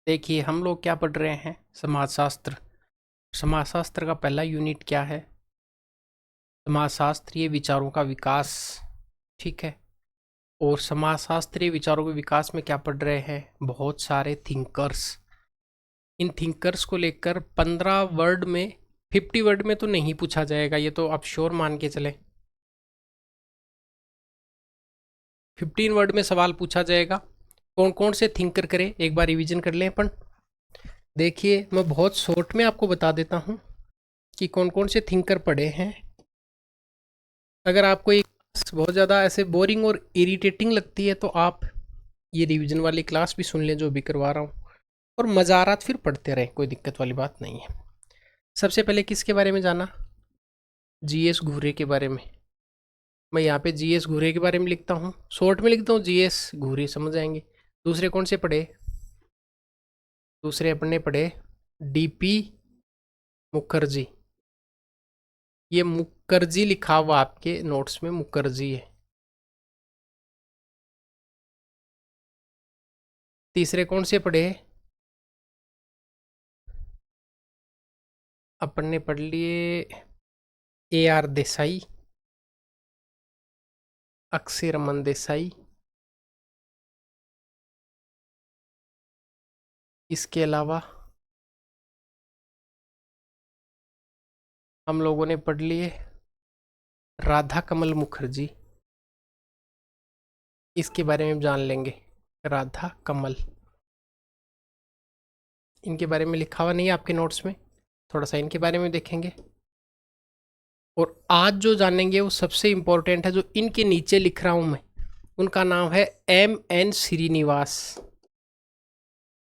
देखिए हम लोग क्या पढ़ रहे हैं, समाजशास्त्र। समाजशास्त्र का पहला यूनिट क्या है? समाजशास्त्रीय विचारों का विकास। ठीक है। और समाजशास्त्रीय विचारों के विकास में क्या पढ़ रहे हैं? बहुत सारे थिंकर्स। इन थिंकर्स को लेकर 15 वर्ड में, 50 वर्ड में तो नहीं पूछा जाएगा, ये तो आप श्योर मान के चले। 15 वर्ड में सवाल पूछा जाएगा। कौन कौन से थिंकर करें, एक बार रिवीजन कर लें अपन। देखिए मैं बहुत शॉर्ट में आपको बता देता हूँ कि कौन कौन से थिंकर पढ़े हैं। अगर आपको एक क्लास बहुत ज़्यादा ऐसे बोरिंग और इरिटेटिंग लगती है तो आप ये रिवीजन वाली क्लास भी सुन लें जो भी करवा रहा हूँ, और मज़ा आ रहा तो फिर पढ़ते रहें, कोई दिक्कत वाली बात नहीं है। सबसे पहले किसके बारे में जाना? जीएस घूरे के बारे में। मैं यहाँ पे जीएस घूरे के बारे में लिखता हूँ, शॉर्ट में लिखता हूँ जीएस घूरे, समझ जाएंगे। दूसरे कौन से पढ़े? दूसरे अपने पढ़े डीपी मुखर्जी। ये मुखर्जी लिखा हुआ आपके नोट्स में, मुखर्जी है। तीसरे कौन से पढ़े? अपन ने पढ़ लिए ए आर देसाई, अक्षय रमन देसाई। इसके अलावा हम लोगों ने पढ़ लिए राधा कमल मुखर्जी। इसके बारे में जान लेंगे, राधा कमल। इनके बारे में लिखा हुआ नहीं है आपके नोट्स में, थोड़ा सा इनके बारे में देखेंगे। और आज जो जानेंगे वो सबसे इम्पोर्टेंट है, जो इनके नीचे लिख रहा हूँ मैं, उनका नाम है M N Srinivas.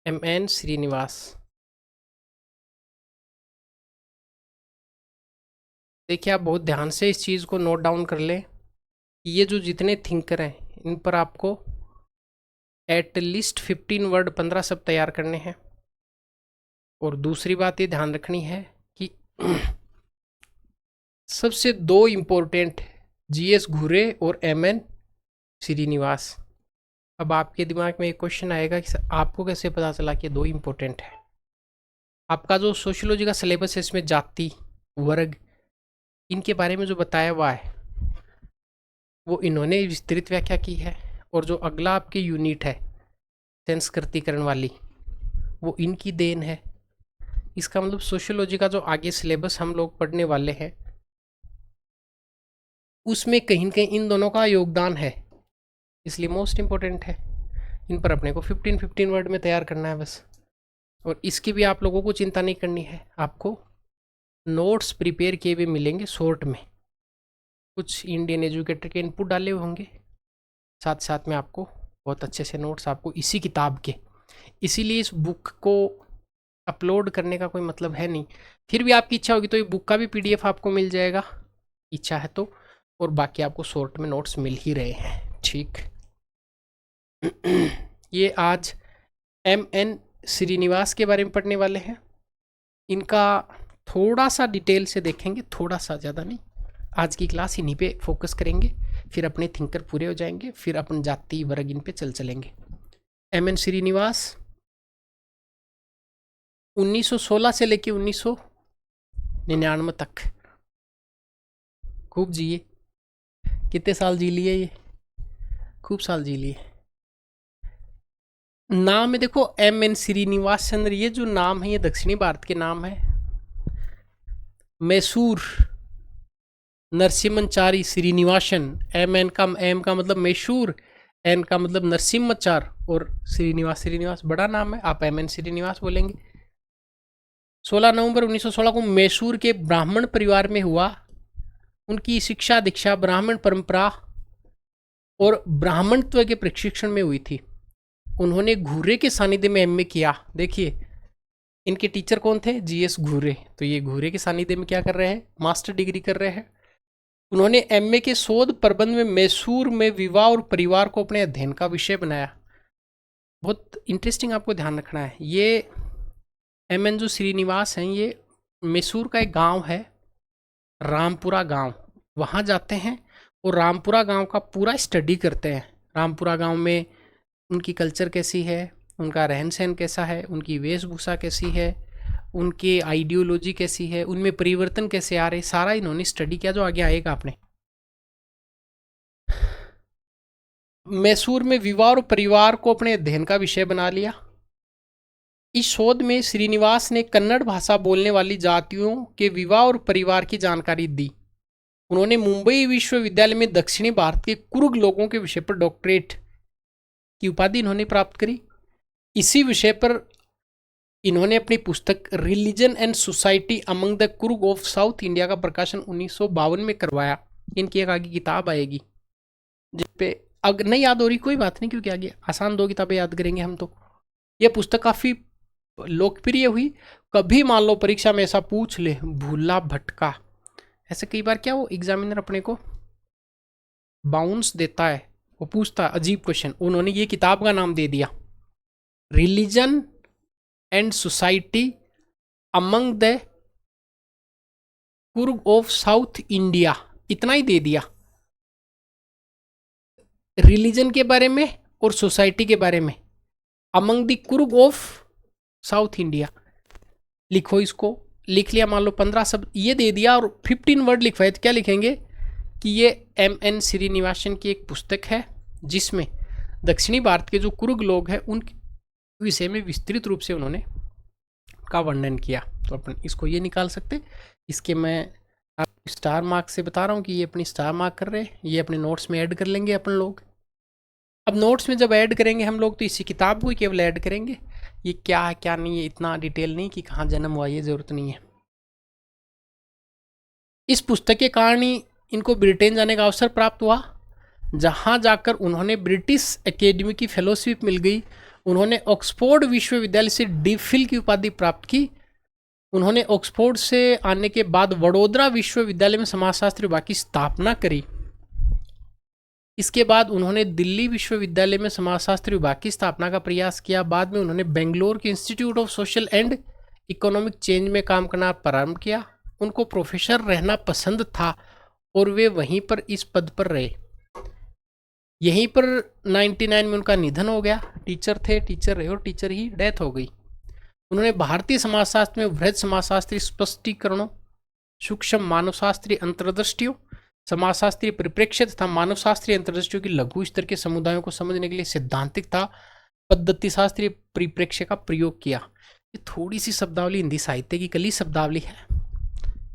M N Srinivas. देखिए आप बहुत ध्यान से इस चीज़ को नोट डाउन कर लें। ये जो जितने थिंकर हैं इन पर आपको एटलीस्ट 15 वर्ड, 15 शब्द तैयार करने हैं। और दूसरी बात ये ध्यान रखनी है कि सबसे दो इम्पोर्टेंट, जीएस घुरे और एम एन श्रीनिवास। अब आपके दिमाग में एक क्वेश्चन आएगा कि आपको कैसे पता चला कि दो इम्पोर्टेंट है? आपका जो सोशियोलॉजी का सिलेबस है इसमें जाति, वर्ग, इनके बारे में जो बताया हुआ है वो इन्होंने विस्तृत व्याख्या की है। और जो अगला आपके यूनिट है संस्कृतिकरण वाली, वो इनकी देन है। इसका मतलब सोशियोलॉजी का जो आगे सिलेबस हम लोग पढ़ने वाले हैं उसमें कहीं न कहीं इन दोनों का योगदान है, इसलिए मोस्ट इम्पोर्टेंट है। इन पर अपने को 15 वर्ड में तैयार करना है बस। और इसकी भी आप लोगों को चिंता नहीं करनी है, आपको नोट्स प्रिपेयर किए हुए मिलेंगे शॉर्ट में। कुछ इंडियन एजुकेटर के इनपुट डाले हुए होंगे, साथ साथ में आपको बहुत अच्छे से नोट्स आपको इसी किताब के, इसीलिए इस बुक को अपलोड करने का कोई मतलब है नहीं। फिर भी आपकी इच्छा होगी तो ये बुक का भी पीडीएफ आपको मिल जाएगा, इच्छा है तो। और बाकी आपको शॉर्ट में नोट्स मिल ही रहे हैं, ठीक। ये आज एम एन श्रीनिवास के बारे में पढ़ने वाले हैं। इनका थोड़ा सा डिटेल से देखेंगे, थोड़ा सा, ज़्यादा नहीं। आज की क्लास इन्हीं पे फोकस करेंगे, फिर अपने थिंकर पूरे हो जाएंगे, फिर अपन जाति वर्ग इन पे चलेंगे। एम एन श्रीनिवास 1916 से लेके 1999 तक खूब जिए। कितने साल जी लिए ये? खूब साल जी लिए। नाम में देखो एम एन श्रीनिवास चंद्र, ये जो नाम है ये दक्षिणी भारत के नाम है। मैसूर नरसिम्हचारी श्रीनिवासन, एम का मतलब मैसूर, एन का मतलब नरसिम्हचार, और श्रीनिवास, श्रीनिवास बड़ा नाम है, आप एम एन श्रीनिवास बोलेंगे। 16 नवंबर 1916 को मैसूर के ब्राह्मण परिवार में हुआ। उनकी शिक्षा दीक्षा ब्राह्मण परंपरा और ब्राह्मणत्व के प्रशिक्षण में हुई थी। उन्होंने घूरे के सानिध्य में एमए किया। देखिए इनके टीचर कौन थे? जीएस घूरे। तो ये घूरे के सानिध्य में क्या कर रहे हैं? मास्टर डिग्री कर रहे हैं। उन्होंने एमए के शोध प्रबंध में मैसूर में विवाह और परिवार को अपने अध्ययन का विषय बनाया। बहुत इंटरेस्टिंग, आपको ध्यान रखना है। ये एम एन जो श्रीनिवास हैं, ये मैसूर का एक गांव है, रामपुरा गांव, वहाँ जाते हैं और रामपुरा गांव का पूरा स्टडी करते हैं। रामपुरा गांव में उनकी कल्चर कैसी है, उनका रहन सहन कैसा है, उनकी वेशभूषा कैसी है, उनकी आइडियोलॉजी कैसी है, उनमें परिवर्तन कैसे आ रहे, सारा इन्होंने स्टडी किया जो आगे आएगा आपने। मैसूर में विवाह और परिवार को अपने अध्ययन का विषय बना लिया। इस शोध में श्रीनिवास ने कन्नड़ भाषा बोलने वाली जातियों के विवाह और परिवार की जानकारी दी। उन्होंने मुंबई विश्वविद्यालय में दक्षिणी भारत के कुर्ग लोगों के विषय पर डॉक्टरेट की उपाधि इन्होंने प्राप्त करी। इसी विषय पर इन्होंने अपनी पुस्तक religion and society among the Coorg of south India का प्रकाशन 1952 में करवाया। इनकी एक आगे किताब आएगी जिस पे अगर नहीं याद हो रही कोई बात नहीं, क्योंकि आगे आसान 2 किताबें याद करेंगे हम तो। यह पुस्तक काफ़ी लोकप्रिय हुई। कभी मान लो परीक्षा में ऐसा पूछ ले, भूला भटका, ऐसे कई बार क्या वो एग्जामिनर अपने को बाउंस देता है, वो पूछता है अजीब क्वेश्चन, उन्होंने ये किताब का नाम दे दिया, religion and society among the Coorg of south India, इतना ही दे दिया। रिलीजन के बारे में और सोसाइटी के बारे में, among the Coorg of south India लिखो। इसको लिख लिया, मान लो 15 शब्द ये दे दिया और 15 वर्ड लिखवाए तो क्या लिखेंगे कि ये एम.एन. श्रीनिवासन की एक पुस्तक है जिसमें दक्षिणी भारत के जो कुर्ग लोग हैं उन विषय में विस्तृत रूप से उन्होंने का वर्णन किया। तो अपन इसको ये निकाल सकते। इसके मैं आप स्टार मार्क से बता रहा हूँ कि ये अपनी स्टार मार्क कर रहे हैं, ये अपने नोट्स में ऐड कर लेंगे अपन लोग। अब नोट्स में जब ऐड करेंगे हम लोग तो इसी किताब को ही केवल ऐड करेंगे, ये क्या है क्या नहीं है इतना डिटेल नहीं कि कहाँ जन्म हुआ, ये ज़रूरत नहीं है। इस पुस्तक के कारण ही इनको ब्रिटेन जाने का अवसर प्राप्त हुआ, जहाँ जाकर उन्होंने ब्रिटिश एकेडमी की फेलोशिप मिल गई। उन्होंने ऑक्सफोर्ड विश्वविद्यालय से डी.फिल की उपाधि प्राप्त की। उन्होंने ऑक्सफोर्ड से आने के बाद वडोदरा विश्वविद्यालय में समाजशास्त्र विभाग की स्थापना करी। इसके बाद उन्होंने दिल्ली विश्वविद्यालय में समाजशास्त्र विभाग की स्थापना का प्रयास किया। बाद में उन्होंने बेंगलोर के institute of social and economic change में काम करना प्रारंभ किया। उनको प्रोफेसर रहना पसंद था और वे वहीं पर इस पद पर रहे। यहीं पर 99 में उनका निधन हो गया। टीचर थे, टीचर रहे और टीचर ही डेथ हो गई। उन्होंने भारतीय समाजशास्त्र में वृहद समाजशास्त्रीय स्पष्टीकरणों, सूक्ष्म मानवशास्त्रीय अंतर्दृष्टियों, समाजशास्त्रीय परिप्रेक्ष्य तथा मानवशास्त्रीय अंतर्दृष्टियों की लघु स्तर के समुदायों को समझने के लिए सिद्धांतिक तथा पद्धति शास्त्रीय परिप्रेक्ष्य का प्रयोग किया। ये थोड़ी सी शब्दावली हिंदी साहित्य की कली शब्दावली है,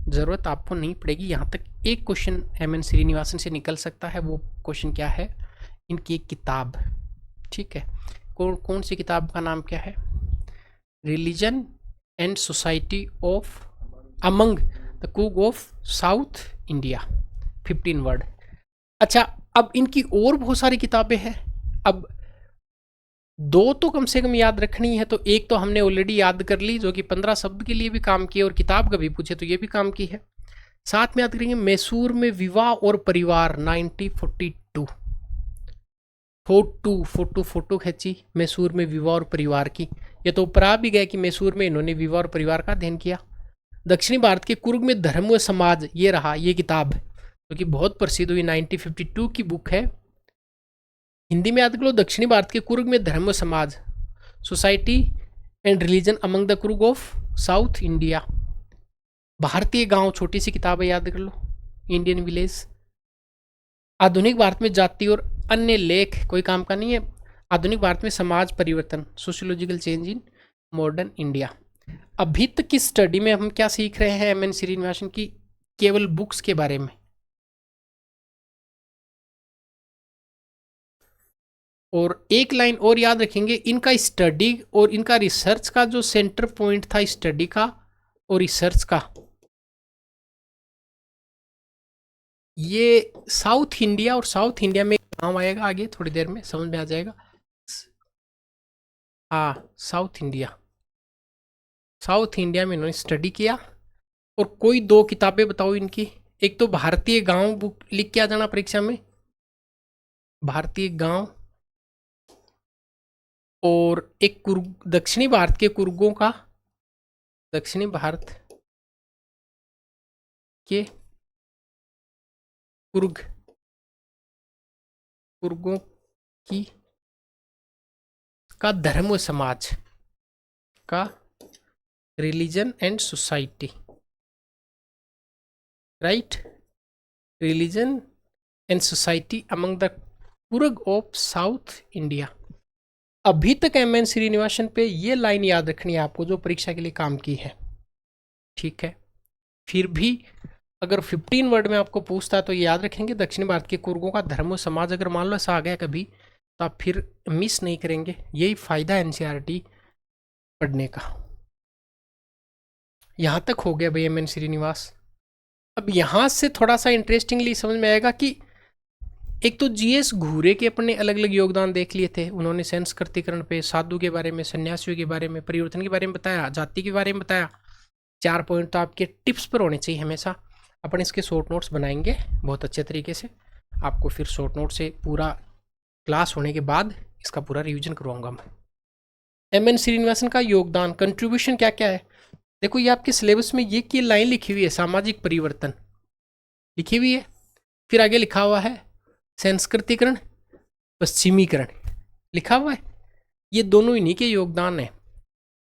ज़रूरत आपको नहीं पड़ेगी। यहाँ तक एक क्वेश्चन एम.एन. श्रीनिवासन से निकल सकता है। वो क्वेश्चन क्या है, इनकी एक किताब, ठीक है, कौन सी किताब का नाम क्या है, religion and society of among the Coorg of south India, 15 word. अच्छा, अब इनकी और बहुत सारी किताबें हैं। अब 2 तो कम से कम याद रखनी है, तो एक तो हमने ऑलरेडी याद कर ली जो कि 15 शब्द के लिए भी काम की और किताब का भी पूछे तो ये भी काम की है। साथ में याद करेंगे मैसूर में विवाह और परिवार 1942, फोटो खींची मैसूर में विवाह और परिवार की। ये तो ऊपर आ भी गया कि मैसूर में इन्होंने विवाह और परिवार का अध्ययन किया। दक्षिणी भारत के कुर्ग में धर्म व समाज, ये रहा ये किताब जो कि बहुत प्रसिद्ध हुई, 1952 की बुक है। हिंदी में याद करो, दक्षिणी भारत के कुर्ग में धर्म व समाज, society and religion among the Coorg of south India. भारतीय गांव, छोटी सी किताब है, याद कर लो, इंडियन विलेज। आधुनिक भारत में जाति और अन्य लेख, कोई काम का नहीं है। आधुनिक भारत में समाज परिवर्तन, sociological change in modern India. अभी तक की स्टडी में हम क्या सीख रहे हैं एम.एन. श्रीनिवासन की केवल बुक्स के बारे में, और एक लाइन और याद रखेंगे, इनका स्टडी और इनका रिसर्च का जो सेंटर पॉइंट था स्टडी का और रिसर्च का, ये साउथ इंडिया, और साउथ इंडिया में गांव आएगा आगे थोड़ी देर में समझ में आ जाएगा। हाँ, साउथ इंडिया, साउथ इंडिया में इन्होंने स्टडी किया। और कोई 2 किताबें बताओ इनकी। एक तो भारतीय गांव बुक लिख के आ जाना परीक्षा में, भारतीय गांव, और एक दक्षिणी भारत के कुर्गों का, दक्षिणी भारत के कुर्गों की का धर्म व समाज का, religion and society, right, religion and society among the Coorg of south India. अभी तक एम.एन. श्रीनिवासन पे ये लाइन याद रखनी है आपको जो परीक्षा के लिए काम की है, ठीक है। फिर भी अगर 15 वर्ड में आपको पूछता है तो ये याद रखेंगे, दक्षिण भारत के कुर्गों का धर्म और समाज, अगर मान लो ऐसा आ गया कभी तो आप फिर मिस नहीं करेंगे। यही फायदा है एनसीईआरटी पढ़ने का। यहाँ तक हो गया भाई एम.एन. श्रीनिवास। अब यहाँ से थोड़ा सा इंटरेस्टिंगली समझ में आएगा कि एक तो जीएस घूरे के अपने अलग अलग योगदान देख लिए थे उन्होंने, संस्कृतिकरण पे, साधु के बारे में, सन्यासियों के बारे में, परिवर्तन के बारे में बताया, जाति के बारे में बताया। 4 पॉइंट तो आपके टिप्स पर होने चाहिए हमेशा। अपन इसके शॉर्ट नोट्स बनाएंगे बहुत अच्छे तरीके से, आपको फिर शॉर्ट नोट से पूरा क्लास होने के बाद इसका पूरा रिवीजन करवाऊंगा मैं। एम.एन. श्रीनिवासन का योगदान, कंट्रीब्यूशन क्या क्या है, देखो ये आपके सिलेबस में ये की लाइन लिखी हुई है, सामाजिक परिवर्तन लिखी हुई है, फिर आगे लिखा हुआ है संस्कृतिकरण, पश्चिमीकरण लिखा हुआ है। ये दोनों इन्हीं के योगदान है,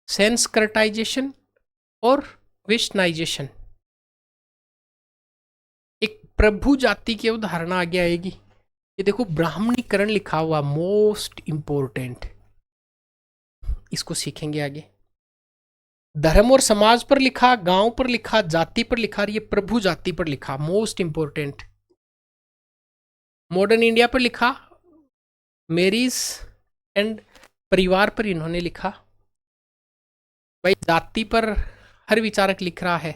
सेंस्क्रटाइजेशन और वेस्टर्नाइजेशन। एक प्रभु जाति की अवधारणा आगे आएगी। ये देखो ब्राह्मणीकरण लिखा हुआ, मोस्ट इंपोर्टेंट, इसको सीखेंगे आगे। धर्म और समाज पर लिखा, गांव पर लिखा, जाति पर लिखा, ये प्रभु जाति पर लिखा, मोस्ट इंपोर्टेंट। मॉडर्न इंडिया पर लिखा, मैरिज एंड परिवार पर इन्होंने लिखा। भाई जाति पर हर विचारक लिख रहा है,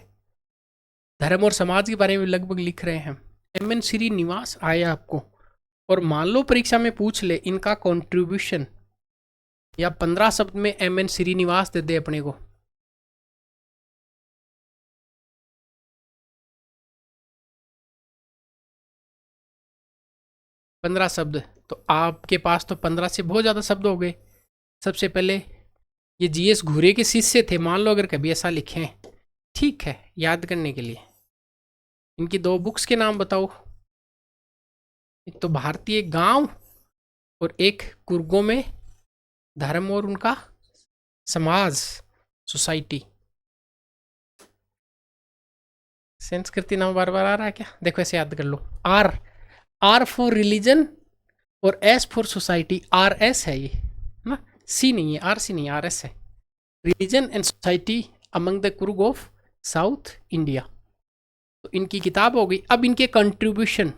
धर्म और समाज के बारे में लगभग लिख रहे हैं। एम.एन. श्रीनिवास आया आपको, और मान लो परीक्षा में पूछ ले इनका कंट्रीब्यूशन, या 15 शब्द में एम.एन. श्रीनिवास दे दे अपने को, पंद्रह शब्द, तो आपके पास तो 15 से बहुत ज़्यादा शब्द हो गए। सबसे पहले ये जीएस घूरे के शिष्य थे, मान लो अगर कभी ऐसा लिखें, ठीक है, याद करने के लिए। इनकी 2 बुक्स के नाम बताओ, एक तो भारतीय गांव और एक कुर्गों में धर्म और उनका समाज, सोसाइटी। संस्कृति नाम बार बार आ रहा है क्या, देखो ऐसे याद कर लो। आर फॉर रिलीजन और S for society, R S है ये ना, सी नहीं है, आर सी नहीं, आर एस है। Religion and society among the Coorg of south India, तो इनकी किताब हो गई। अब इनके कंट्रीब्यूशन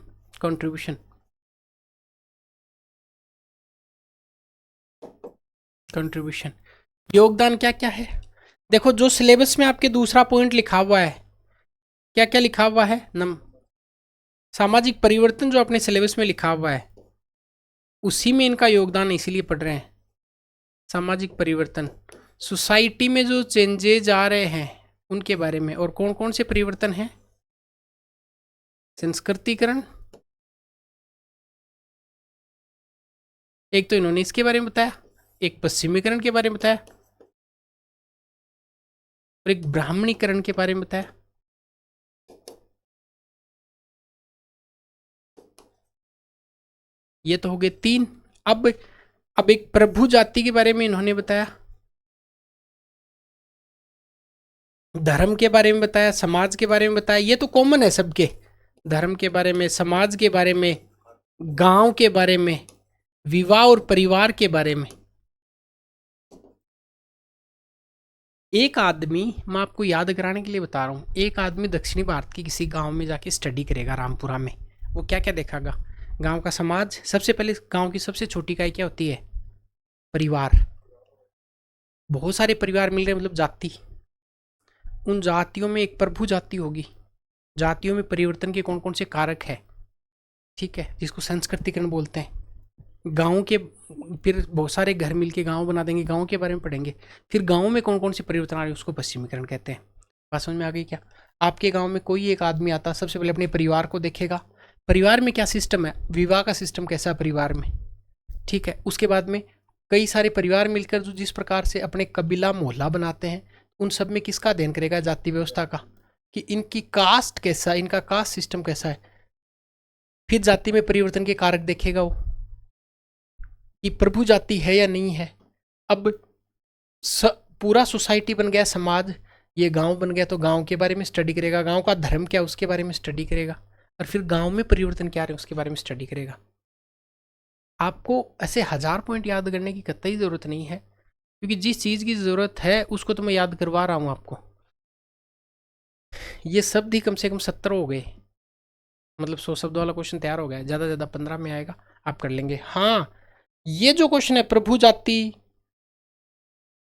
योगदान क्या क्या है, देखो जो सिलेबस में आपके दूसरा पॉइंट लिखा हुआ है, क्या क्या लिखा हुआ है, सामाजिक परिवर्तन जो अपने सिलेबस में लिखा हुआ है उसी में इनका योगदान, इसीलिए पढ़ रहे हैं। सामाजिक परिवर्तन, सोसाइटी में जो चेंजेज आ रहे हैं उनके बारे में, और कौन कौन से परिवर्तन हैं, संस्कृतिकरण, एक तो इन्होंने इसके बारे में बताया, एक पश्चिमीकरण के बारे में बताया, और एक ब्राह्मणीकरण के बारे में बताया। ये तो हो गए 3। अब एक प्रभु जाति के बारे में इन्होंने बताया, धर्म के बारे में बताया, समाज के बारे में बताया, ये तो कॉमन है सबके, धर्म के बारे में, समाज के बारे में, गांव के बारे में, विवाह और परिवार के बारे में। एक आदमी, मैं आपको याद कराने के लिए बता रहा हूँ, एक आदमी दक्षिणी भारत की किसी गांव में जाके स्टडी करेगा, रामपुरा में, वो क्या क्या देखेगा, गांव का समाज। सबसे पहले गांव की सबसे छोटी इकाई क्या होती है, परिवार। बहुत सारे परिवार मिल रहे हैं, मतलब जाति। उन जातियों में एक प्रभु जाति होगी, जातियों में परिवर्तन के कौन कौन से कारक है, ठीक है, जिसको संस्कृतिकरण बोलते हैं। गाँव के फिर बहुत सारे घर मिलके गाँव बना देंगे, गाँव के बारे में पढ़ेंगे। फिर गाँव में कौन कौन से परिवर्तन आ रहे हैं उसको पश्चिमीकरण कहते हैं। बात समझ में आ गई क्या। आपके गाँव में कोई एक आदमी आता, सबसे पहले अपने परिवार को देखेगा, परिवार में क्या सिस्टम है, विवाह का सिस्टम कैसा है परिवार में, ठीक है। उसके बाद में कई सारे परिवार मिलकर जो जिस प्रकार से अपने कबीला मोहल्ला बनाते हैं, उन सब में किसका अध्ययन करेगा, जाति व्यवस्था का, कि इनकी कास्ट कैसा है, इनका कास्ट सिस्टम कैसा है। फिर जाति में परिवर्तन के कारक देखेगा वो, कि प्रभु जाति है या नहीं है, अब पूरा सोसाइटी बन गया, समाज, ये गांव बन गया, तो गांव के बारे में स्टडी करेगा, गांव का धर्म क्या उसके बारे में स्टडी करेगा, और फिर गांव में परिवर्तन क्या आ रहे हैं उसके बारे में स्टडी करेगा। आपको ऐसे 1000 पॉइंट याद करने की कतई ज़रूरत नहीं है, क्योंकि जिस चीज़ की ज़रूरत है उसको तो मैं याद करवा रहा हूँ आपको। ये शब्द ही कम से कम 70 हो गए, मतलब 100 शब्द वाला क्वेश्चन तैयार हो गया, ज़्यादा से ज़्यादा 15 में आएगा, आप कर लेंगे। हाँ, ये जो क्वेश्चन है प्रभु जाति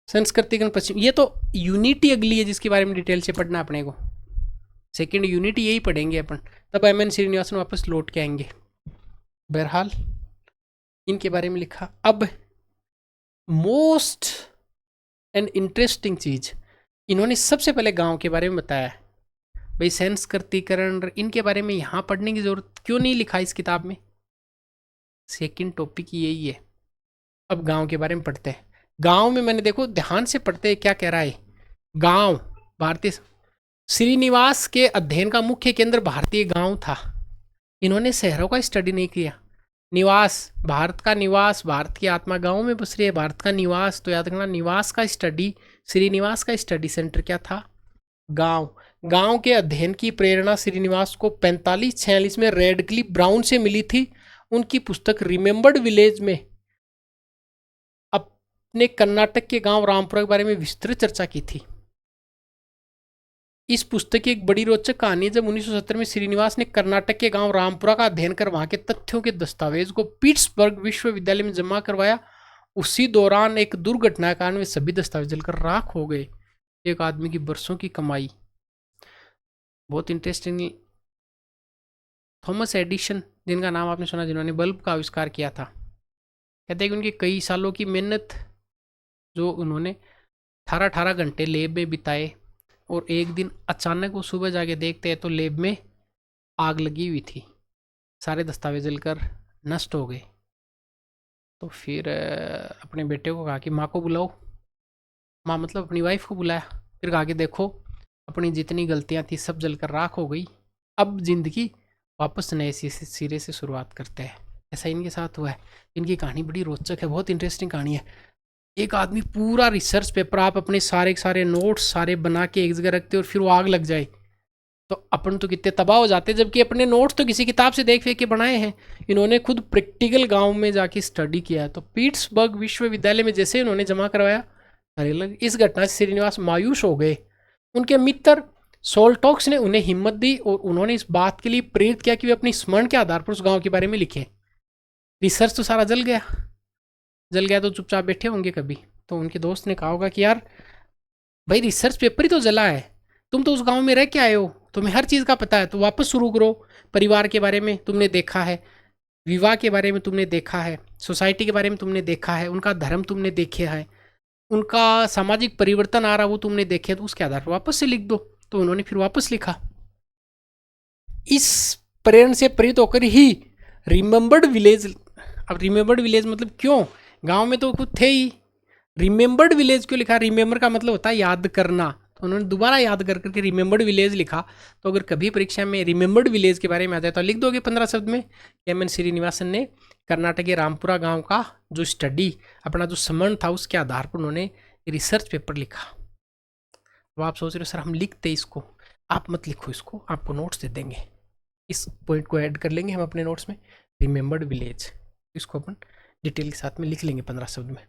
संस्कृतिगण पश्चिम, ये तो यूनिटी अगली है जिसके बारे में डिटेल से पढ़ना अपने को, सेकंड यूनिटी यही पढ़ेंगे अपन, तब एम.एन. श्रीनिवासन वापस लौट के आएंगे। बहरहाल इनके बारे में लिखा। अब मोस्ट एंड इंटरेस्टिंग चीज, इन्होंने सबसे पहले गांव के बारे में बताया। भाई संस्कृतिकरण इनके बारे में यहाँ पढ़ने की जरूरत क्यों नहीं लिखा इस किताब में, सेकंड टॉपिक यही है। अब गांव के बारे में पढ़ते हैं। गांव में मैंने देखो ध्यान से पढ़ते हैं क्या कह रहा है। गांव भारतीय, श्रीनिवास के अध्ययन का मुख्य केंद्र भारतीय गांव था। इन्होंने शहरों का स्टडी नहीं किया। निवास, भारत का निवास, भारत की आत्मा गांव में बस रही है, भारत का निवास, तो याद रखना निवास का स्टडी, श्रीनिवास का स्टडी सेंटर क्या था, गांव। गांव के अध्ययन की प्रेरणा श्रीनिवास को 45-46 में रेडक्लिफ ब्राउन से मिली थी। उनकी पुस्तक रिमेंबर्ड विलेज में अपने कर्नाटक के गांव रामपुरा के बारे में विस्तृत चर्चा की थी। इस पुस्तक की एक बड़ी रोचक कहानी है, जब 1970 में श्रीनिवास ने कर्नाटक के गांव रामपुरा का अध्ययन कर वहां के तथ्यों के दस्तावेज को पिट्सबर्ग विश्वविद्यालय में जमा करवाया, उसी दौरान एक दुर्घटना के कारण वे सभी दस्तावेज जलकर राख हो गए। एक आदमी की बरसों की कमाई। बहुत इंटरेस्टिंग। थॉमस एडिसन, जिनका नाम आपने सुना, जिन्होंने बल्ब का आविष्कार किया था, कहते हैं कि उनकी कई सालों की मेहनत जो उन्होंने 18 घंटे लेब में बिताए, और एक दिन अचानक वो सुबह जाके देखते हैं तो लेब में आग लगी हुई थी, सारे दस्तावेज जलकर नष्ट हो गए। तो फिर अपने बेटे को कहा कि माँ को बुलाओ, माँ मतलब अपनी वाइफ को बुलाया, फिर कहा कि देखो अपनी जितनी गलतियाँ थी सब जलकर राख हो गई, अब जिंदगी वापस नए सिरे से शुरुआत करते हैं। ऐसा इनके साथ हुआ है। इनकी कहानी बड़ी रोचक है, बहुत इंटरेस्टिंग कहानी है। एक आदमी पूरा रिसर्च पेपर, आप अपने सारे नोट्स सारे बना के एक जगह रखते और फिर वो आग लग जाए तो अपन तो कितने तबाह हो जाते, जबकि अपने नोट्स तो किसी किताब से देख के बनाए हैं। इन्होंने खुद प्रैक्टिकल गांव में जाके स्टडी किया है। तो पिट्सबर्ग विश्वविद्यालय में जैसे इन्होंने जमा करवाया, अरे लग, इस घटना से श्रीनिवास मायूस हो गए। उनके मित्र सोल्टॉक्स ने उन्हें हिम्मत दी और उन्होंने इस बात के लिए प्रेरित किया कि वे अपनी स्मरण के आधार पर उस गाँव के बारे में लिखें। रिसर्च तो सारा जल गया तो चुपचाप बैठे होंगे कभी, तो उनके दोस्त ने कहा होगा कि यार भाई रिसर्च पेपर ही तो जला है, तुम तो उस गांव में रह के आए हो, तुम्हें हर चीज़ का पता है, तो वापस शुरू करो। परिवार के बारे में तुमने देखा है, विवाह के बारे में तुमने देखा है, सोसाइटी के बारे में तुमने देखा है, उनका धर्म तुमने देखे है, उनका सामाजिक परिवर्तन आ रहा वो तुमने देखे, तो उसके आधार पर वापस से लिख दो। तो उन्होंने फिर वापस लिखा। इस प्रेरणा से प्रेरित होकर ही रिमेंबर्ड विलेज, अब रिमेंबर्ड विलेज मतलब क्यों, गांव में तो खुद थे ही, रिमेंबर्ड विलेज क्यों लिखा, रिमेंबर का मतलब होता है याद करना, तो उन्होंने दोबारा याद कर करके रिमेंबर्ड विलेज लिखा। तो अगर कभी परीक्षा में रिमेंबर्ड विलेज के बारे में आ जाए तो लिख दोगे 15 शब्द में, एम.एन. श्रीनिवासन ने कर्नाटक के रामपुरा गांव का जो स्टडी, अपना जो समरण था उसके आधार पर उन्होंने रिसर्च पेपर लिखा। तो आप सोच रहे हो सर हम लिखते इसको, आप मत लिखो इसको, आपको नोट्स दे देंगे, इस पॉइंट को ऐड कर लेंगे हम अपने नोट्स में, रिमेंबर्ड विलेज, इसको अपन डिटेल के साथ में लिख लेंगे 15 शब्द में।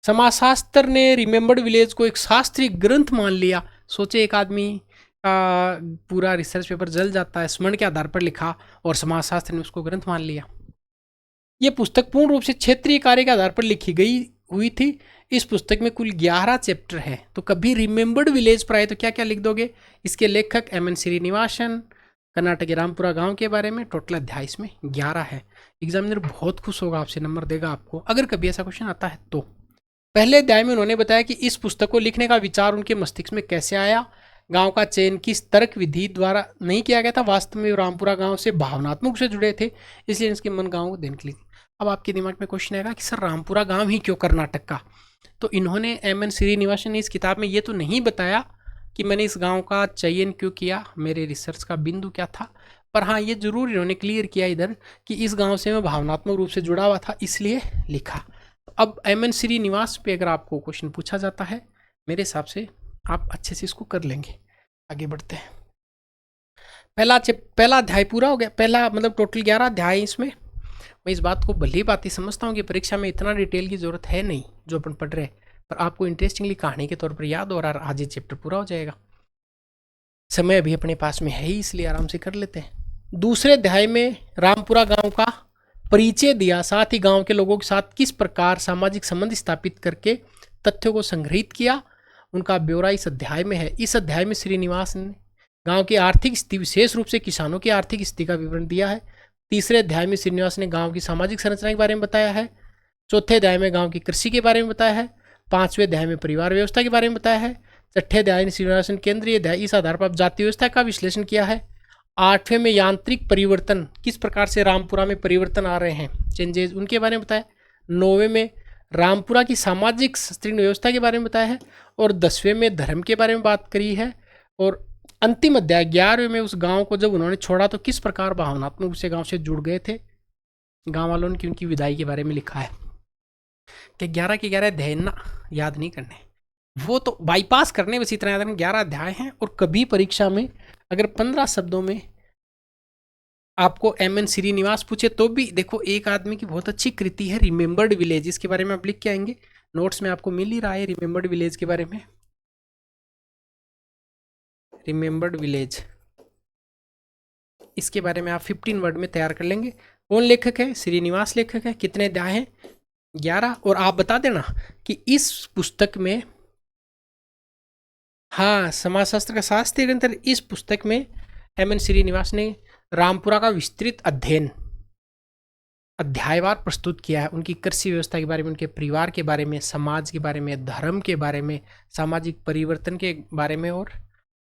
समाजशास्त्र ने रिमेंबर्ड विलेज को एक शास्त्रीय ग्रंथ मान लिया। सोचे एक आदमी का पूरा रिसर्च पेपर जल जाता है, स्मरण के आधार पर लिखा, और समाजशास्त्र ने उसको ग्रंथ मान लिया। ये पुस्तक पूर्ण रूप से क्षेत्रीय कार्य के आधार पर लिखी गई हुई थी। इस पुस्तक में कुल 11 चैप्टर हैं। तो कभी रिमेंबर्ड विलेज पर आए तो क्या क्या लिख दोगे, इसके लेखक एम.एन. श्रीनिवासन, कर्नाटक के रामपुरा गांव के बारे में, टोटल अध्याय इसमें 11 है। एग्जामिनर बहुत खुश होगा आपसे, नंबर देगा आपको अगर कभी ऐसा क्वेश्चन आता है तो। पहले अध्याय में उन्होंने बताया कि इस पुस्तक को लिखने का विचार उनके मस्तिष्क में कैसे आया। गांव का चयन किस तर्क विधि द्वारा नहीं किया गया था, वास्तव में रामपुरा गांव से भावनात्मक से जुड़े थे, इसलिए इसके मन गांव को देने के लिए। अब आपके दिमाग में क्वेश्चन आएगा कि सर रामपुरा गांव ही क्यों कर्नाटक का, तो इन्होंने एम.एन. श्रीनिवासन ने इस किताब में ये तो नहीं बताया कि मैंने इस गांव का चयन क्यों किया, मेरे रिसर्च का बिंदु क्या था, पर हाँ ये जरूर इन्होंने क्लियर किया इधर कि इस गांव से मैं भावनात्मक रूप से जुड़ा हुआ था इसलिए लिखा। तो अब एम एन श्रीनिवास पे अगर आपको क्वेश्चन पूछा जाता है, मेरे हिसाब से आप अच्छे से इसको कर लेंगे। आगे बढ़ते हैं। पहला अध्याय पूरा हो गया। पहला मतलब टोटल 11 अध्याय इसमें। मैं इस बात को भली बात ही समझता हूँ कि परीक्षा में इतना डिटेल की जरूरत है नहीं जो अपन पढ़ रहे हैं, पर आपको इंटरेस्टिंगली कहानी के तौर पर याद हो रहा, आज ये चैप्टर पूरा हो जाएगा। समय अभी अपने पास में है ही, इसलिए आराम से कर लेते हैं। दूसरे अध्याय में रामपुरा गांव का परिचय दिया, साथ ही गांव के लोगों के साथ किस प्रकार सामाजिक संबंध स्थापित करके तथ्यों को संग्रहित किया, उनका ब्यौरा इस अध्याय में है। इस अध्याय में श्रीनिवास ने गांव की आर्थिक स्थिति, विशेष रूप से किसानों की आर्थिक स्थिति का विवरण दिया है। तीसरे अध्याय में श्रीनिवास ने गांव की सामाजिक संरचना के बारे में बताया है। चौथे अध्याय में गांव की कृषि के बारे में बताया है। पांचवें अध्याय में परिवार व्यवस्था के बारे में बताया है। छठे अध्याय में श्रीनिवास ने केंद्रीय अध्याय इस आधार पर जाति व्यवस्था का विश्लेषण किया है। आठवें में यांत्रिक परिवर्तन, किस प्रकार से रामपुरा में परिवर्तन आ रहे हैं, चेंजेस, उनके बारे में बताया। नौवें में रामपुरा की सामाजिक ऋण व्यवस्था के बारे में बताया है। और 10वें में धर्म के बारे में बात करी है। और अंतिम अध्याय 11वें में उस गांव को जब उन्होंने छोड़ा तो किस प्रकार भावनात्मक रूप से गांव से जुड़ गए थे, गांव वालों ने उनकी विदाई के बारे में लिखा है। कि 11 के 11 अध्याय ना याद नहीं करने, वो तो बाईपास करने, बस इतना याद रखना 11 अध्याय हैं। और कभी परीक्षा में अगर 15 शब्दों में आपको एम एन श्रीनिवास पूछे तो भी देखो, एक आदमी की बहुत अच्छी कृति है रिमेंबर्ड विलेज, इसके बारे में आप लिख के आएंगे। नोट्स में आपको मिल ही रहा है रिमेंबर्ड विलेज के बारे में। रिमेंबर्ड विलेज, इसके बारे में आप 15 वर्ड में तैयार कर लेंगे। कौन लेखक है? श्रीनिवास लेखक है। कितने अध्याय हैं? 11। और आप बता देना कि इस पुस्तक में, हाँ, समाजशास्त्र का शास्त्रीय ग्रंथ, इस पुस्तक में एम एन श्रीनिवास ने रामपुरा का विस्तृत अध्ययन अध्यायवार प्रस्तुत किया है। उनकी कृषि व्यवस्था के बारे में, उनके परिवार के बारे में, समाज के बारे में, धर्म के बारे में, सामाजिक परिवर्तन के बारे में, और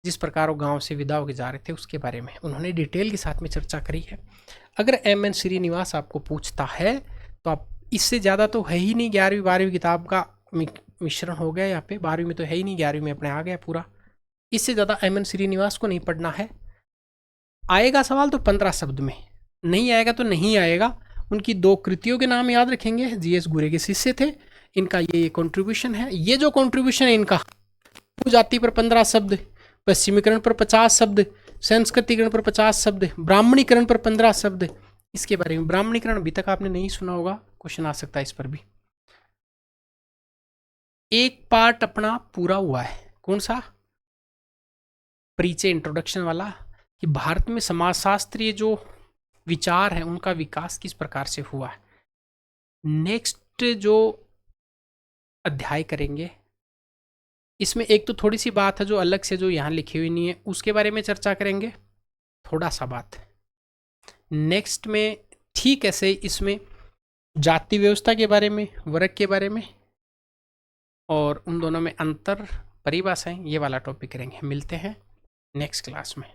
जिस प्रकार वो गांव से विदा होकर जा रहे थे उसके बारे में उन्होंने डिटेल के साथ में चर्चा करी है। अगर एम एन श्रीनिवास आपको पूछता है तो आप, इससे ज़्यादा तो है ही नहीं। 11वीं 12वीं किताब का मिश्रण हो गया यहाँ पे। 12वीं में तो है ही नहीं, 11वीं में अपने आ गया पूरा। इससे ज़्यादा एम एन श्रीनिवास को नहीं पढ़ना है। आएगा सवाल तो 15 शब्द में, नहीं आएगा तो नहीं आएगा। उनकी 2 कृतियों के नाम याद रखेंगे। जीएस गुरे के शिष्य थे, इनका ये कंट्रीब्यूशन है। ये जो कंट्रीब्यूशन है इनका, जाति पर 15 शब्द, पश्चिमीकरण पर 50 शब्द, संस्कृतिकरण पर 50 शब्द, ब्राह्मणीकरण पर 15 शब्द। इसके बारे में, ब्राह्मणीकरण अभी तक आपने नहीं सुना होगा, क्वेश्चन आ सकता है इस पर भी। एक पार्ट अपना पूरा हुआ है, कौन सा? परिचय, इंट्रोडक्शन वाला, कि भारत में समाजशास्त्रीय जो विचार है उनका विकास किस प्रकार से हुआ है। नेक्स्ट जो अध्याय करेंगे इसमें एक तो थोड़ी सी बात है जो अलग से, जो यहाँ लिखी हुई नहीं है, उसके बारे में चर्चा करेंगे थोड़ा सा बात। नेक्स्ट में ठीक ऐसे इसमें जाति व्यवस्था के बारे में, वर्ग के बारे में, और उन दोनों में अंतर, परिभाषाएं, ये वाला टॉपिक करेंगे। मिलते हैं नेक्स्ट क्लास में।